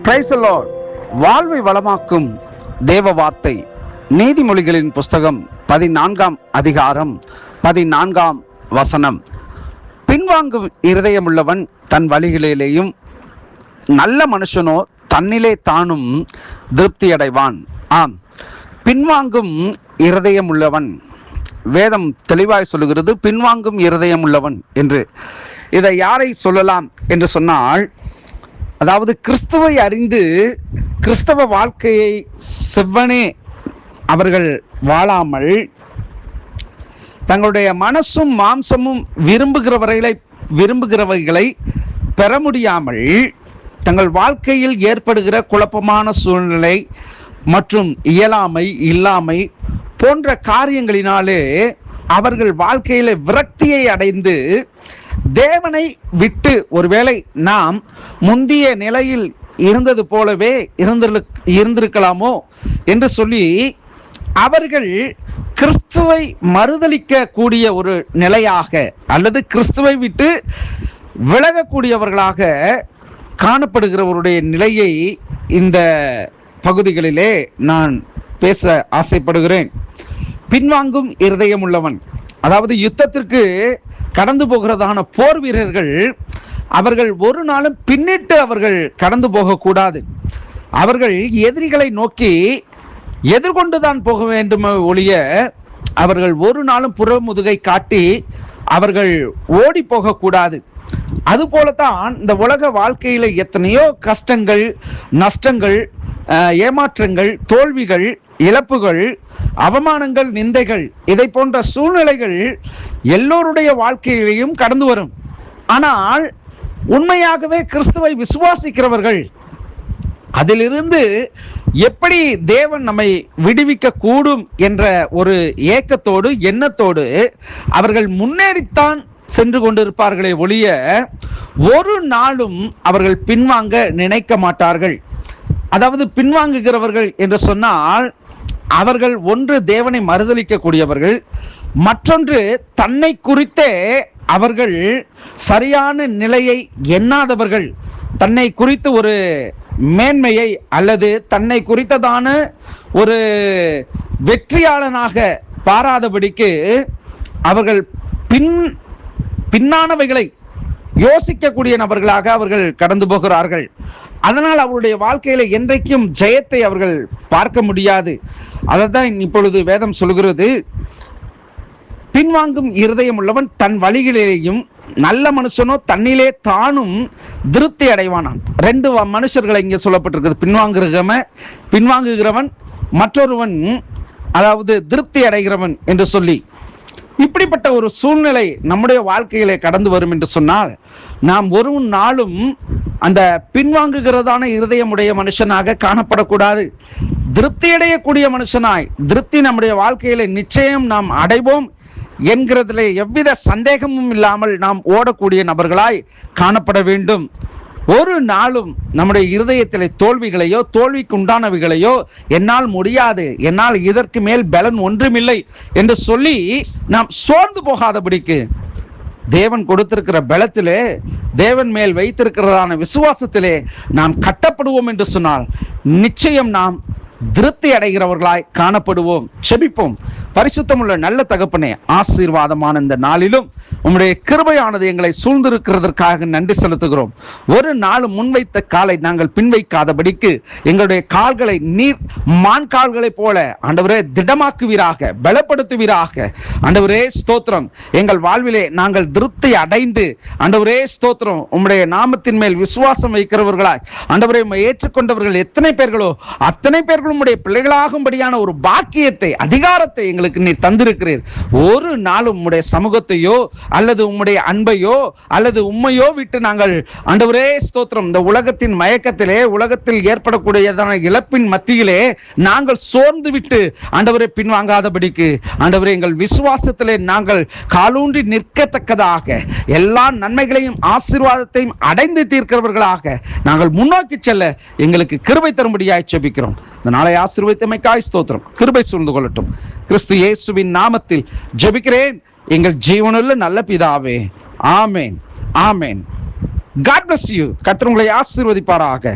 Praise the Lord. வாழ்வை வளமாக்கும் தேவ வார்த்தை நீதிமொழிகளின் புஸ்தகம் 14ஆம் அதிகாரம் 14ஆம் வசனம். பின்வாங்கும் இருதயமுள்ளவன் தன் வழிகளிலேயும் நல்ல மனுஷனோ தன்னிலே தானும் திருப்தி அடைவான். ஆம், பின்வாங்கும் இருதயம் உள்ளவன், வேதம் தெளிவாய் சொல்லுகிறது பின்வாங்கும் இருதயம் உள்ளவன் என்று. இதை யாரை சொல்லலாம் என்று சொன்னால், அதாவது கிறிஸ்துவை அறிந்து கிறிஸ்தவ வாழ்க்கையை செவ்வனே அவர்கள் வாழாமல் தங்களுடைய மனசும் மாம்சமும் விரும்புகிறவைகளை பெற முடியாமல் தங்கள் வாழ்க்கையில் ஏற்படுகிற குழப்பமான சூழ்நிலை மற்றும் இல்லாமை போன்ற காரியங்களினாலே அவர்கள் வாழ்க்கையில விரக்தியை அடைந்து தேவனை விட்டு, ஒருவேளை நாம் முந்திய நிலையில் இருந்தது போலவே இருந்திருக்கலாமோ என்று சொல்லி அவர்கள் கிறிஸ்துவை மறுதலிக்க கூடிய ஒரு நிலையாக அல்லது கிறிஸ்துவை விட்டு விலகக்கூடியவர்களாக காணப்படுகிறவருடைய நிலையை இந்த பகுதிகளிலே நான் பேச ஆசைப்படுகிறேன். பின்வாங்கும் இருதயம் உள்ளவன், அதாவது யுத்தத்திற்கு கடந்து போகிறதான போர் வீரர்கள், அவர்கள் ஒரு நாளும் பின்னிட்டு அவர்கள் கடந்து போகக்கூடாது. அவர்கள் எதிரிகளை நோக்கி எதிர்கொண்டுதான் போக வேண்டும் ஒழிய அவர்கள் ஒரு நாளும் புறமுதுகை காட்டி அவர்கள் ஓடி போகக்கூடாது. அதுபோலத்தான் இந்த உலக வாழ்க்கையில எத்தனையோ கஷ்டங்கள், நஷ்டங்கள், ஏமாற்றங்கள், தோல்விகள், இழப்புகள், அவமானங்கள், நிந்தைகள், இதை போன்ற சூழ்நிலைகள் எல்லோருடைய வாழ்க்கையிலையும் கடந்து வரும். ஆனால் உண்மையாகவே கிறிஸ்துவை விசுவாசிக்கிறவர்கள் அதிலிருந்து எப்படி தேவன் நம்மை விடுவிக்க கூடும் என்ற ஒரு ஏக்கத்தோடு, எண்ணத்தோடு அவர்கள் முன்னேறித்தான் சென்று கொண்டிருப்பார்களே ஒழிய ஒரு நாளும் அவர்கள் பின்வாங்க நினைக்க மாட்டார்கள். அதாவது பின்வாங்குகிறவர்கள் என்று சொன்னால் அவர்கள் ஒன்று தேவனை மறுதலிக்க கூடியவர்கள், மற்றொன்று தன்னை குறித்தே அவர்கள் சரியான நிலையை எண்ணாதவர்கள், தன்னை குறித்து ஒரு மேன்மையை அல்லது தன்னை குறித்ததான ஒரு வெற்றியாளனாக பாராதபடிக்கு அவர்கள் பின்னானவைகளை யோசிக்கக்கூடிய நபர்களாக அவர்கள் கடந்து போகிறார்கள். அதனால் அவருடைய வாழ்க்கையில என்றைக்கும் ஜெயத்தை அவர்கள் பார்க்க முடியாது. அதைத்தான் இப்பொழுது வேதம் சொல்கிறது, பின்வாங்கும் இருதயம் உள்ளவன் தன் வழிகளிலேயும் நல்ல மனுஷனோ தன்னிலே தானும் திருப்தி அடைவானான். ரெண்டு மனுஷர்களை இங்கே சொல்லப்பட்டிருக்கிறது, பின்வாங்குகிறவன், மற்றொருவன் அதாவது திருப்தி அடைகிறவன் என்று சொல்லி. இப்படிப்பட்ட ஒரு சூழ்நிலை நம்முடைய வாழ்க்கையிலே கடந்து வரும் என்று சொன்னால் நாம் ஒரு நாளும் அந்த பின்வாங்குகிறதான இருதயமுடைய மனுஷனாக காணப்படக்கூடாது. திருப்தி அடையக்கூடிய மனுஷனாய், திருப்தி நம்முடைய வாழ்க்கையிலே நிச்சயம் நாம் அடைவோம் என்கிறதுல எவ்வித சந்தேகமும் இல்லாமல் நாம் ஓடக்கூடிய நபர்களாய் காணப்பட வேண்டும். ஒரு நாளும் நம்முடைய இருதயத்திலே தோல்விகளையோ தோல்விக்கு உண்டானவைகளையோ என்னால் முடியாது, என்னால் இதற்கு மேல் பலன் ஒன்றுமில்லை என்று சொல்லி நாம் சோர்ந்து போகாதபடிக்கு தேவன் கொடுத்திருக்கிற பலத்திலே, தேவன் மேல் வைத்திருக்கிறதான விசுவாசத்திலே நாம் கட்டப்படுவோம் என்று சொன்னால் நிச்சயம் நாம் திருப்தி அடைகிறவர்களாய் காணப்படுவோம். செபிப்போம். பரிசுத்தமுள்ள நல்ல தகப்பனே, ஆசீர்வாதமான இந்த நாளிலும் உம்முடைய கிருபையானது எங்களை சூழ்ந்திருக்கிறதற்காக நன்றி செலுத்துகிறோம். ஒரு நாள் முன்வைத்த காலை நாங்கள் பின்வைக்காதபடிக்கு எங்களுடைய கால்களை நீர் மான் கால்களைப் போல ஆண்டவரே திடமாக்குவீராக, பலப்படுத்துவீராக. ஆண்டவரே ஸ்தோத்திரம். எங்கள் வாழ்விலே நாங்கள் திருப்தி அடைந்து ஆண்டவரே ஸ்தோத்திரம் உம்முடைய நாமத்தின் மேல் விசுவாசம் வைக்கிறவர்களாய் ஆண்டவரே ஏற்றுக்கொண்டவர்கள் எத்தனை பேர்களோ அத்தனை பேர்கள் உம்முடைய பிள்ளைகளாகும்படியான ஒரு பாக்கியத்தை, அதிகாரத்தை எங்களுக்கு நீர் தந்திருக்கிறீர். ஒரு நாளும் உம்முடைய சமூகத்தையோ அல்லது உம்முடைய அன்பையோ அல்லது உம்மையோ விட்டு நாங்கள் ஆண்டவரே ஸ்தோத்திரம் இந்த உலகத்தின் மயக்கத்திலே, உலகத்தில் ஏற்படக்கூடியதான இழப்பின் மத்தியிலே நாங்கள் சோர்ந்து விட்டு ஆண்டவரே பின்வாங்காதபடிக்கு ஆண்டவரே எங்கள் விசுவாசத்திலே நாங்கள் காலூன்றி நிற்கத்தக்கதாக எல்லா நன்மைகளையும் ஆசீர்வாதத்தையும் அடைந்து தீர்க்கிறவர்களாக நாங்கள் முன்னோக்கி செல்ல எங்களுக்கு கிருபை தரும்படியாய் ஜெபிக்கிறோம். இந்த நாளை ஆசீர்வதித்தமைக்காய் ஸ்தோத்திரம். கிருபை சூழ்ந்து கொள்ளட்டும். கிறிஸ்து இயேசுவின் நாமத்தில் ஜெபிக்கிறேன் எங்கள் ஜீவனுள்ள நல்ல பிதாவே. ஆமேன், ஆமேன். God bless you. கர்த்தர் உங்களை ஆசீர்வதிப்பாராக.